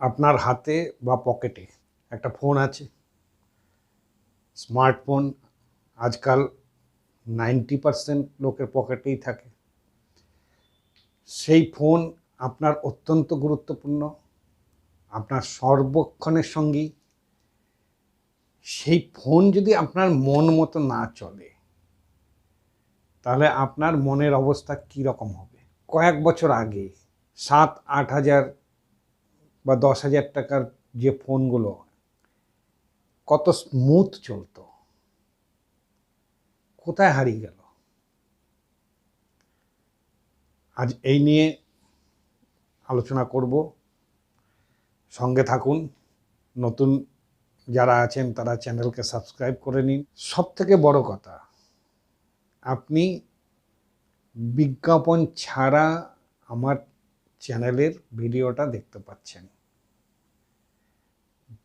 আপনার হাতে বা পকেটে একটা ফোন আছে। স্মার্টফোন আজকাল 90% লোকের পকেটেই থাকে। সেই ফোন আপনার অত্যন্ত গুরুত্বপূর্ণ, আপনার সর্বক্ষণের সঙ্গী। সেই ফোন যদি আপনার মন মতো না চলে, তাহলে আপনার মনের অবস্থা কীরকম হবে? কয়েক বছর আগে 7-8 হাজার বা 10,000 টাকার যে ফোনগুলো কত স্মুথ চলতো, কোথায় হারিয়ে গেল? আজ এই নিয়ে আলোচনা করব। সঙ্গে থাকুন। নতুন যারা আছেন তারা চ্যানেলকে সাবস্ক্রাইব করে নিন। সবথেকে বড় কথা, আপনি বিজ্ঞাপন ছাড়া আমার চ্যানেলের ভিডিওটা দেখতে পাচ্ছেন।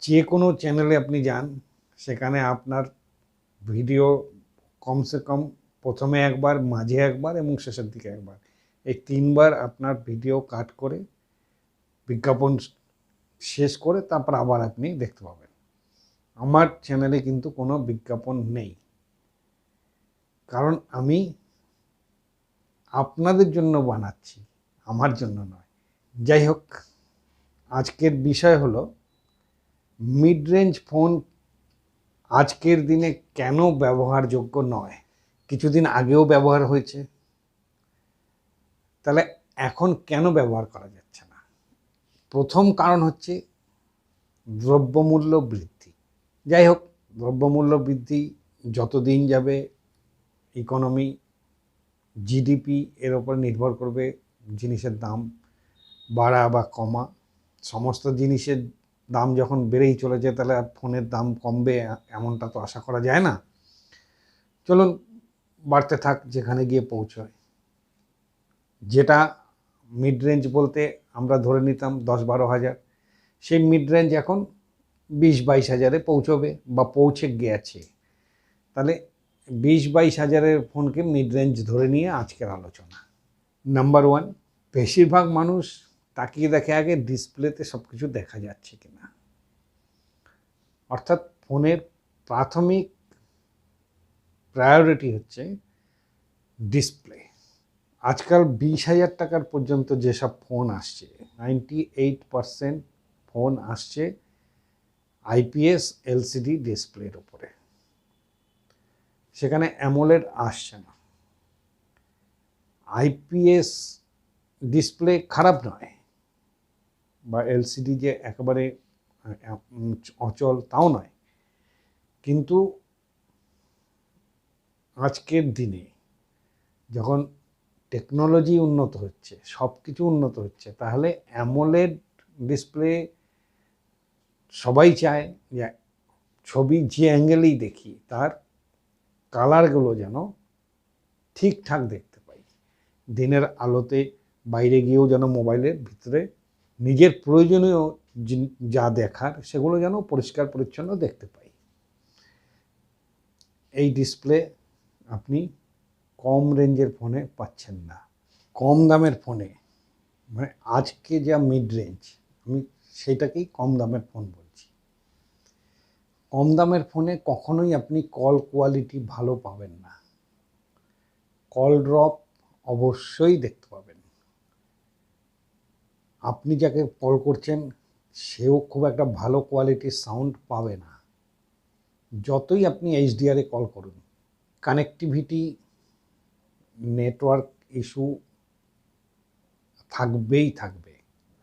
যে কোনো চ্যানেলে আপনি যান, সেখানে আপনার ভিডিও কমসে কম প্রথমে একবার, মাঝে একবার এবং শেষের দিকে একবার, এই 3 বার আপনার ভিডিও কাট করে বিজ্ঞাপন শেষ করে তারপর আবার আপনি দেখতে পাবেন। আমার চ্যানেলে কিন্তু কোনো বিজ্ঞাপন নেই, কারণ আমি আপনাদের জন্য বানাচ্ছি, আমার জন্য নয়। যাই হোক, আজকের বিষয় হলো মিড রেঞ্জ ফোন আজকের দিনে কেন ব্যবহারযোগ্য নয়। কিছুদিন আগেও ব্যবহার হয়েছে, তাহলে এখন কেন ব্যবহার করা যাচ্ছে না? প্রথম কারণ হচ্ছে দ্রব্যমূল্য বৃদ্ধি। যাই হোক, দ্রব্যমূল্য বৃদ্ধি যত দিন যাবে, ইকোনমি, জিডিপি এর ওপর নির্ভর করবে জিনিসের দাম বাড়া বা কমা। সমস্ত জিনিসের দাম যখন বেড়েই চলেছে, তাহলে আর ফোনের দাম কমবে এমনটা তো আশা করা যায় না। চলুন বাড়তে থাক, যেখানে গিয়ে পৌঁছয়। যেটা মিড রেঞ্জ বলতে আমরা ধরে নিতাম 10-12 হাজার, সেই মিড রেঞ্জ এখন 20-22 হাজারে পৌঁছবে বা পৌঁছে গেছে। তাহলে 20-22 হাজারের ফোনকে মিড রেঞ্জ ধরে নিয়ে আজকের আলোচনা। নাম্বার 1, বেশিরভাগ মানুষ তাকিয়ে দেখে আগে ডিসপ্লেতে সব কিছু দেখা যাচ্ছে কিনা। অর্থাৎ ফোনের প্রাথমিক প্রায়োরিটি হচ্ছে ডিসপ্লে। আজকাল 20,000 টাকার পর্যন্ত যেসব ফোন আসছে, 98% ফোন আসছে আইপিএস এলসিডি ডিসপ্লের উপরে। সেখানে অ্যামোলেড আসছে না। আইপিএস ডিসপ্লে খারাপ নয়, বা এলসিডি যে একেবারে অচল তাও নয়, কিন্তু আজকের দিনে যখন টেকনোলজি উন্নত হচ্ছে, সব কিছু উন্নত হচ্ছে, তাহলে অ্যামোলেড ডিসপ্লে সবাই চায় যে ছবি যে অ্যাঙ্গেলেই দেখি তার কালারগুলো যেন ঠিকঠাক দেখতে পাই। দিনের আলোতে বাইরে গিয়েও যেন মোবাইলের ভিতরে নিজের প্রয়োজনীয় যা দেখার সেগুলো যেন পরিষ্কার পরিচ্ছন্ন দেখতে পাই। এই ডিসপ্লে আপনি কম রেঞ্জের ফোনে পাচ্ছেন না। কম দামের ফোনে, মানে আজকে যা মিড রেঞ্জ, আমি সেটাকেই কম দামের ফোন বলছি। কম দামের ফোনে কখনোই আপনি কল কোয়ালিটি ভালো পাবেন না। কল ড্রপ অবশ্যই দেখতে পাবেন। আপনি যাকে কল করছেন সেও খুব একটা ভালো কোয়ালিটির সাউন্ড পাবে না, যতই আপনি এইচডিআরে কল করুন। কানেক্টিভিটি, নেটওয়ার্ক ইস্যু থাকবেই থাকবে।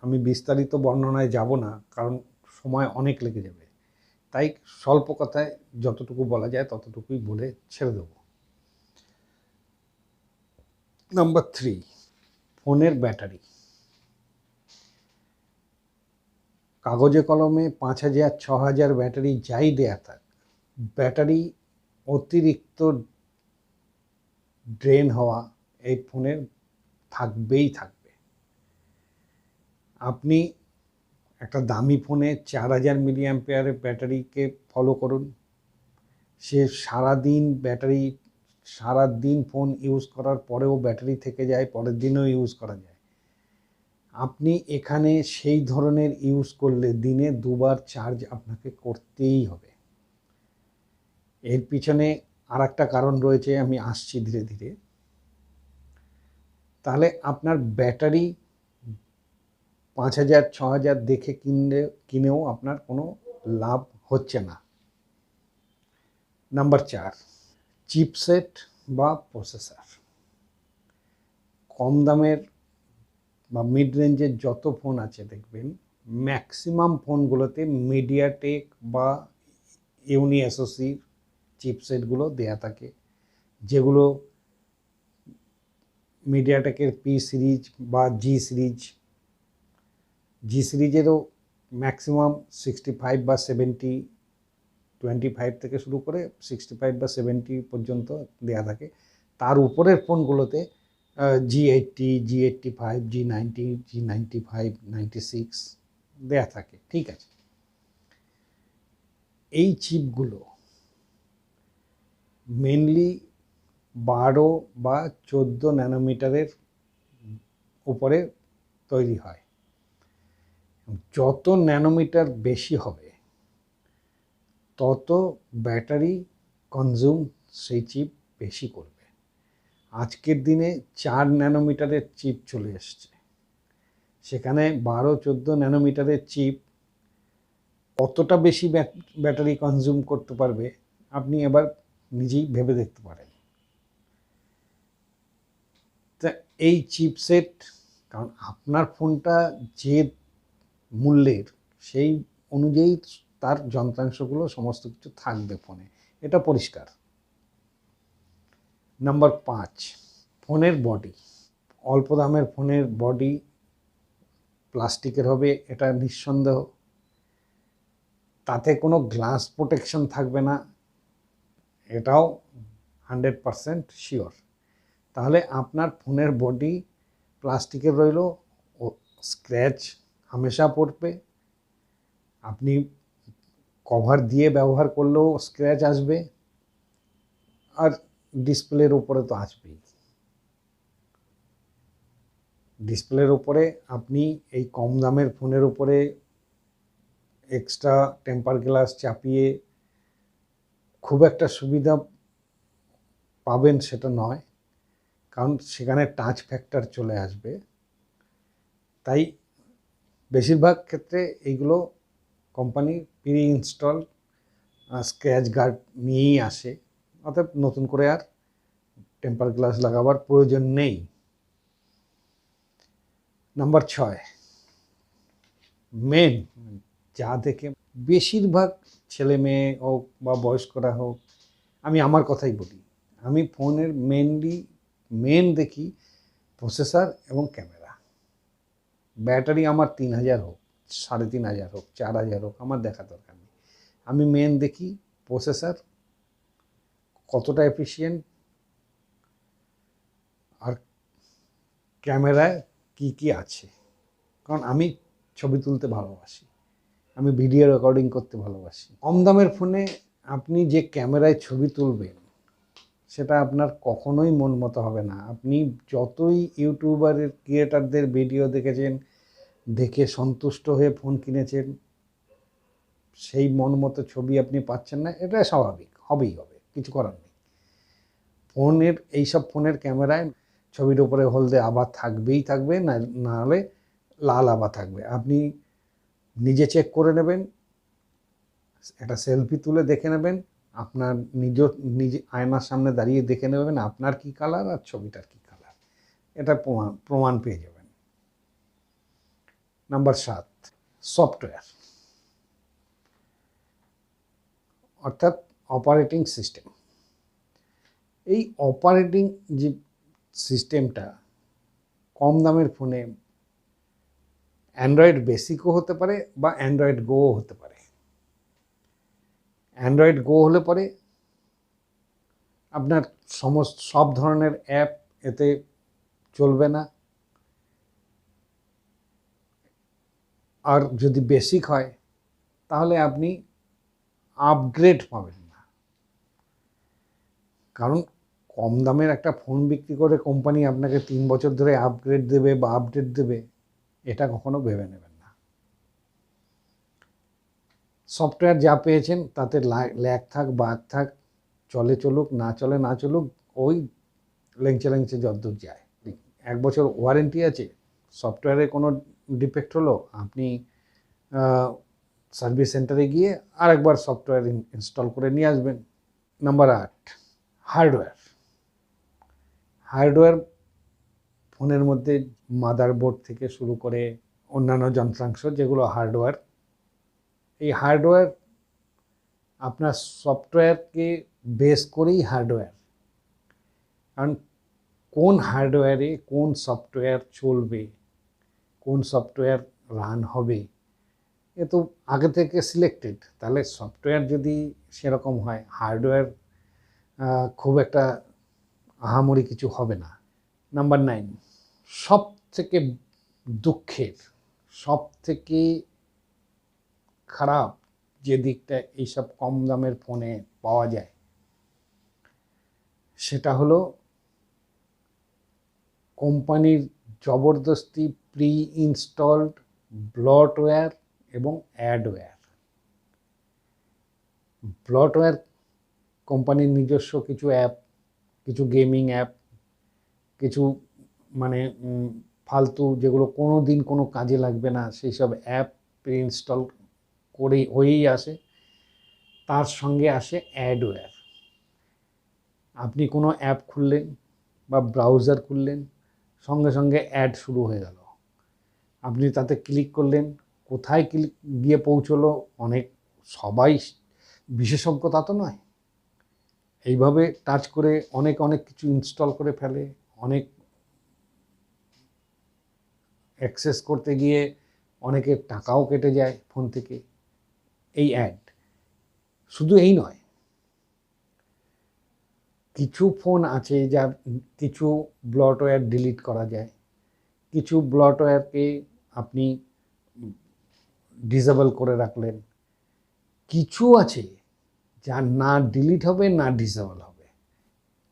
আমি বিস্তারিত বর্ণনায় যাব না, কারণ সময় অনেক লেগে যাবে। তাই স্বল্প কথায় যতটুকু বলা যায় ততটুকুই বলে ছেড়ে দেব। নাম্বার 3, ফোনের ব্যাটারি। কাগজে কলমে 5,000-6,000 ব্যাটারি যাই দেয়া থাক, ব্যাটারি অতিরিক্ত ড্রেন হওয়া এই ফোনের থাকবেই থাকবে। আপনি একটা দামি ফোনে 4,000 মিলিঅ্যাম্পিয়ারের ব্যাটারিকে ফলো করুন, সে সারাদিন ফোন ইউজ করার পরেও ব্যাটারি থেকে যায়, পরের দিনও ইউজ করা যায়। আপনি এখানে সেই ধরনের ইউজ করলে দিনে 2বার চার্জ আপনাকে করতেই হবে। এর পিছনে আর একটা কারণ রয়েছে, আমি আসছি ধীরে ধীরে। তাহলে আপনার ব্যাটারি 5,000 6,000 দেখে কিনেও আপনার কোনো লাভ হচ্ছে না। নাম্বার 4, চিপসেট বা প্রসেসর। কম দামের বা মিড রেঞ্জের যত ফোন আছে দেখবেন ম্যাক্সিমাম ফোনগুলোতে মিডিয়াটেক বা ইউনিএসওসির চিপসেটগুলো দেয়া থাকে, যেগুলো মিডিয়াটেকের পি সিরিজ বা জি সিরিজেরও ম্যাক্সিমাম 65 বা 70, 25 থেকে শুরু করে 65 বা 70 পর্যন্ত দেয়া থাকে। তার উপরের ফোনগুলোতে G80, G85, G90, G95, 96 দেয়া থাকে, ঠিক আছে। এই চিপগুলো মেনলি 12 বা 14 ন্যানোমিটারের উপরে তৈরি হয়। যত ন্যানোমিটার বেশি হবে তত ব্যাটারি কনজিউম সেই চিপ বেশি করবে। আজকের দিনে 4 ন্যানোমিটারের চিপ চলে এসছে, সেখানে 12-14 ন্যানোমিটারের চিপ কতটা বেশি ব্যাটারি কনজিউম করতে পারবে আপনি এবার নিজেই ভেবে দেখতে পারেন। তা এই চিপসেট, কারণ আপনার ফোনটা যে মূল্যের সেই অনুযায়ী তার যন্ত্রাংশগুলো সমস্ত কিছু থাকবে ফোনে, এটা পরিষ্কার। নাম্বার 5, ফোনের বডি। অল্প দামের ফোনের বডি প্লাস্টিকের হবে, এটা নিঃসন্দেহ। তাতে কোনো গ্লাস প্রোটেকশন থাকবে না, এটাও 100% শিওর। তাহলে আপনার ফোনের বডি প্লাস্টিকের রইল, ও স্ক্র্যাচ হামেশা পড়বে। আপনি কভার দিয়ে ব্যবহার করলেও স্ক্র্যাচ আসবে, আর ডিসপ্লের উপরে তো আসবেই। ডিসপ্লের উপরে আপনি এই কম দামের ফোনের উপরে এক্সট্রা টেম্পার গ্লাস চাপিয়ে খুব একটা সুবিধা পাবেন সেটা নয়, কারণ সেখানে টাচ ফ্যাক্টর চলে আসবে। তাই বেশিরভাগ ক্ষেত্রে এইগুলো company pre install scratch guard নিয়েই আসে, অর্থাৎ নতুন করে আর টেম্পার গ্লাস লাগাবার প্রয়োজন নেই। নাম্বার 6, মেন যা দেখে বেশিরভাগ ছেলে মেয়ে হোক বা বয়স্করা হোক, আমি আমার কথাই বলি, আমি ফোনের মেন দেখি প্রসেসর এবং ক্যামেরা। ব্যাটারি আমার 3,000 হোক, 3,500 হোক, 4,000 হোক, আমার দেখা দরকার নেই। আমি মেন দেখি প্রসেসর কতটা এফিশিয়েন্ট, আর ক্যামেরায় কি কি আছে। কারণ আমি ছবি তুলতে ভালোবাসি, আমি ভিডিও রেকর্ডিং করতে ভালোবাসি। কম দামের ফোনে আপনি যে ক্যামেরায় ছবি তুলবেন সেটা আপনার কখনোই মন মতো হবে না। আপনি যতই ইউটিউবারের ক্রিয়েটারদের ভিডিও দেখেছেন, দেখে সন্তুষ্ট হয়ে ফোন কিনেছেন, সেই মন মতো ছবি আপনি পাচ্ছেন না, এটা স্বাভাবিক, হবেই হবে, কিছু করার নেই। এইসব ফোনের ক্যামেরায় ছবির উপরে হলদে আভা থাকবেই থাকবে, না হলে লাল আভা থাকবে। আপনি নিজে চেক করে নেবেন, একটা সেলফি তুলে দেখে নেবেন, আপনার নিজে আয়নার সামনে দাঁড়িয়ে দেখে নেবেন আপনার কি কালার আর ছবিটার কি কালার, এটা প্রমাণ পেয়ে যাবেন। নাম্বার 7, সফটওয়্যার, অর্থাৎ অপারেটিং সিস্টেম। এই অপারেটিং যে সিস্টেমটা কম দামের ফোনে অ্যান্ড্রয়েড বেসিকও হতে পারে বা অ্যান্ড্রয়েড গোও হতে পারে। অ্যান্ড্রয়েড গো হলে পরে আপনার সব ধরনের অ্যাপ এতে চলবে না, আর যদি বেসিক হয় তাহলে আপনি আপগ্রেড পাবেন না। কারণ কম দামের একটা ফোন বিক্রি করে কোম্পানি আপনাকে 3 বছর ধরে আপগ্রেড দেবে বা আপডেট দেবে, এটা কখনো ভেবে নেবেন না। সফটওয়্যার যা পেয়েছেন তাতে ল্যাগ থাক বাগ থাক, চলে চলুক, না চলে না চলুক, ওই লেংচে লেংচে যতদূর যায়। 1 বছর ওয়ারেন্টি আছে, সফটওয়্যারে কোনো ডিফেক্ট হলো, আপনি সার্ভিস সেন্টারে গিয়ে আরেকবার সফটওয়্যার ইনস্টল করে নিয়ে আসবেন। Number 8, hardware. হার্ডওয়্যার ফোনের মধ্যে মাদারবোর্ড থেকে শুরু করে অন্যান্য যন্ত্রাংশ যেগুলো হার্ডওয়্যার, এই হার্ডওয়্যার আপনার সফটওয়্যারকে বেস করেই হার্ডওয়্যার। কারণ কোন হার্ডওয়্যারে কোন সফটওয়্যার চলবে, কোন সফটওয়্যার রান হবে, এ তো আগে থেকে সিলেক্টেড। তাহলে সফটওয়্যার যদি সেরকম হয়, হার্ডওয়্যার খুব একটা আহামরি কিছু হবে না। নাম্বার 9, সব থেকে দুঃখের, সব থেকে খারাপ যে দিকটা এইসব কম দামের ফোনে পাওয়া যায়, সেটা হলো কোম্পানির জবরদস্তি প্রি ইনস্টলড ব্লটওয়্যার এবং অ্যাডওয়্যার। ব্লটওয়্যার কোম্পানির নিজস্ব কিছু অ্যাপ, কিছু গেমিং অ্যাপ, কিছু মানে ফালতু যেগুলো কোনো দিন কোনো কাজে লাগবে না, সেই সব অ্যাপ প্রি ইনস্টল করেই হয়েই আসে। তার সঙ্গে আসে অ্যাডওয়্যার। আপনি কোনো অ্যাপ খুললেন বা ব্রাউজার খুললেন, সঙ্গে সঙ্গে অ্যাড শুরু হয়ে গেল। আপনি তাতে ক্লিক করলেন, কোথায় ক্লিক গিয়ে পৌঁছলো, সবাই বিশেষজ্ঞ তা তো নয়। এইভাবে টাচ করে অনেক কিছু ইনস্টল করে ফেলে, অনেক অ্যাক্সেস করতে গিয়ে অনেকের টাকাও কেটে যায় ফোন থেকে এই অ্যাড। শুধু এই নয়, কিছু ফোন আছে যার কিছু ব্লটওয়্যার ডিলিট করা যায়, কিছু ব্লটওয়্যারকে আপনি ডিসেবল করে রাখলেন, কিছু আছে যা না ডিলিট হবে না ডিসেবল হবে।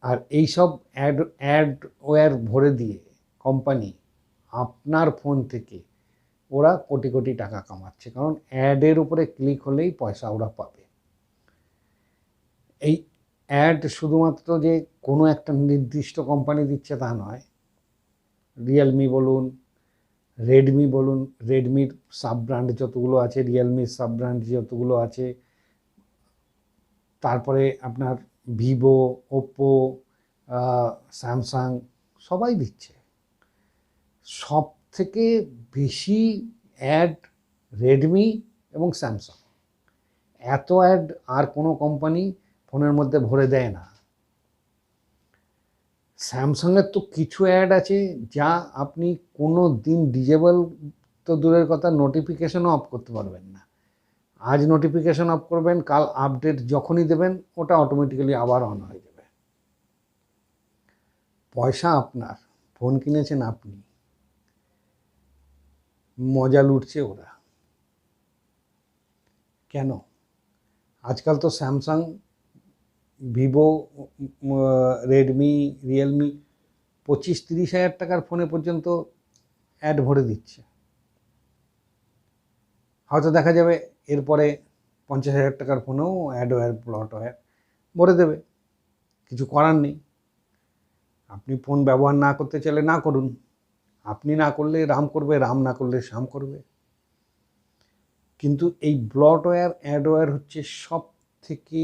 আর এইসব অ্যাডওয়্যার ভরে দিয়ে কোম্পানি আপনার ফোন থেকে ওরা কোটি কোটি টাকা কামাচ্ছে, কারণ অ্যাডের উপরে ক্লিক হলেই পয়সা ওরা পাবে। এই অ্যাড শুধুমাত্র যে কোনো একটা নির্দিষ্ট কোম্পানি দিচ্ছে তা নয়। রিয়েলমি বলুন, রেডমি বলুন, রেডমির সাব ব্র্যান্ড যতগুলো আছে, রিয়েলমির সাব ব্র্যান্ড যতগুলো আছে, তারপরে আপনার ভিভো, ওপ্পো, স্যামসাং, সবাই দিচ্ছে। সব থেকে বেশি অ্যাড রেডমি এবং স্যামসাং। এত অ্যাড আর কোনো কোম্পানি ফোনের মধ্যে ভরে দেয় না। স্যামসাংয়ের তো কিছু অ্যাড আছে যা আপনি কোনো দিন ডিজেবল তো দূরের কথা, নোটিফিকেশনও অফ করতে পারবেন না। আজ নোটিফিকেশন অফ করবেন, কাল আপডেট যখনই দেবেন ওটা অটোমেটিক্যালি আবার অন হয়ে যাবে। পয়সা আপনার, ফোন কিনেছেন আপনি, মজা লুটছে ওরা। কেন? আজকাল তো স্যামসাং, ভিভো, রেডমি, রিয়েলমি 25-30 হাজার টাকার ফোনে পর্যন্ত অ্যাড ভরে দিচ্ছে। হয়তো দেখা যাবে এরপরে 50,000 টাকার ফোনেও অ্যাডওয়্যার ব্লটওয়্যার ভরে দেবে। কিছু করার নেই। আপনি ফোন ব্যবহার না করতে চাইলে না করুন। আপনি না করলে রাম করবে, রাম না করলে শ্যাম করবে। কিন্তু এই ব্লটওয়্যার অ্যাডওয়্যার হচ্ছে সব থেকে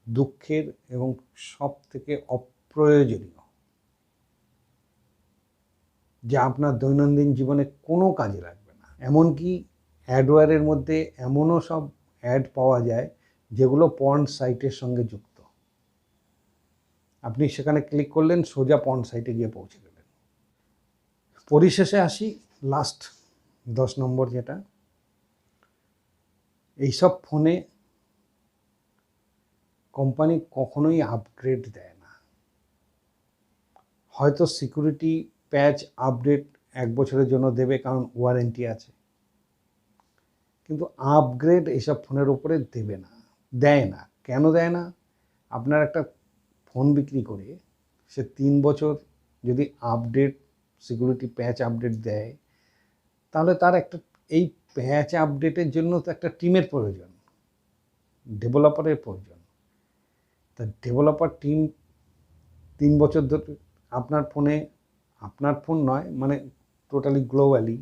দুঃখের এবং সব থেকে অপ্রয়োজনীয়, যা আপনার দৈনন্দিন জীবনে কোনো কাজে লাগবে না। এমনকি অ্যাডওয়্যারের মধ্যে এমনও সব অ্যাড পাওয়া যায় যেগুলো পর্ন সাইটের সঙ্গে যুক্ত। আপনি সেখানে ক্লিক করলেন, সোজা পর্ন সাইটে গিয়ে পৌঁছে গেলেন। পরিশেষে আসি লাস্ট 10 নম্বর, যেটা এইসব ফোনে কোম্পানি কখনোই আপগ্রেড দেয় না। হয়তো সিকিউরিটি প্যাচ আপডেট 1 বছরের জন্য দেবে, কারণ ওয়ারেন্টি আছে, কিন্তু আপগ্রেড এইসব ফোনের উপরে দেবে না, দেয় না। কেন দেয় না? আপনার একটা ফোন বিক্রি করে সে 3 বছর যদি আপডেট, সিকিউরিটি প্যাচ আপডেট দেয়, তাহলে তার একটা এই প্যাচ আপডেটের জন্য তো একটা টিমের প্রয়োজন, ডেভেলপারের প্রয়োজন। তা ডেভেলপার টিম 3 বছর ধরে আপনার ফোন নয়, মানে টোটালি গ্লোবালি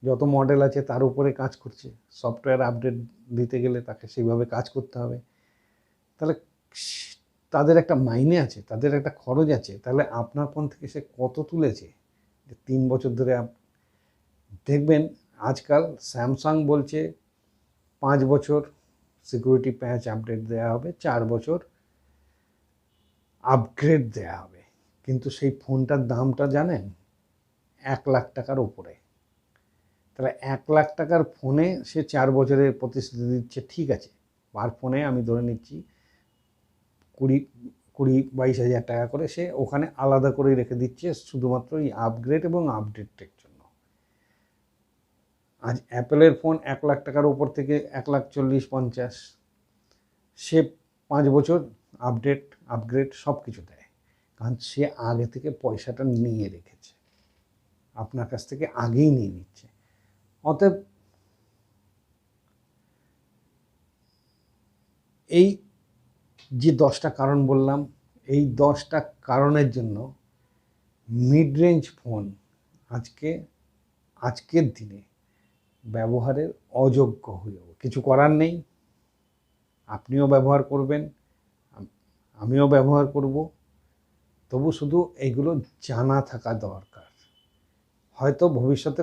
যত মডেল আছে তার উপরে কাজ করছে। সফটওয়্যার আপডেট দিতে গেলে তাকে সেইভাবে কাজ করতে হবে। তাহলে তাদের একটা মাইনে আছে, তাদের একটা খরচ আছে। তাহলে আপনার ফোন থেকে সে কত তুলেছে যে 3 বছর ধরে দেখবেন আজকাল স্যামসাং বলছে 5 বছর সিকিউরিটি প্যাচ আপডেট দেওয়া হবে, 4 বছর আপগ্রেড দেওয়া হবে। কিন্তু সেই ফোনটার দামটা জানেন 1 লাখ টাকার উপরে। তাহলে 1 লাখ টাকার ফোনে সে 4 বছরের প্রতিশ্রুতি দিচ্ছে, ঠিক আছে। পার ফোনে আমি ধরে নিচ্ছি 20-22 হাজার টাকা করে সে ওখানে আলাদা করে রেখে দিচ্ছে শুধুমাত্র এই আপগ্রেড এবং আপডেটের জন্য। আজ অ্যাপেলের ফোন 1 লাখ টাকার উপর থেকে 1,40,50,50 সে 5 বছর আপগ্রেড সব কিছু দেয়, কারণ সে আগে থেকে পয়সাটা নিয়ে রেখেছে, আপনার কাছ থেকে আগেই নিয়ে নিচ্ছে। অতএব এই যে 10টা কারণ বললাম, এই 10টা কারণের জন্য মিড রেঞ্জ ফোন আজকের দিনে ব্যবহারের অযোগ্য হয়েও কিছু করার নেই। আপনিও ব্যবহার করবেন, আমিও ব্যবহার করব, তবু শুধু এইগুলো জানা থাকা দরকার। হয়তো ভবিষ্যতে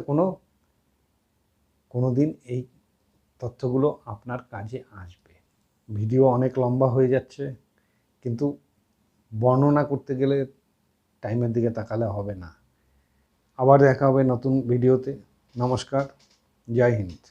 কোনো দিন এই তথ্যগুলো আপনার কাজে আসবে। ভিডিও অনেক লম্বা হয়ে যাচ্ছে, কিন্তু বর্ণনা করতে গেলে টাইমের দিকে তাকালে হবে না। আবার দেখা হবে নতুন ভিডিওতে। নমস্কার, জয় হিন্দ।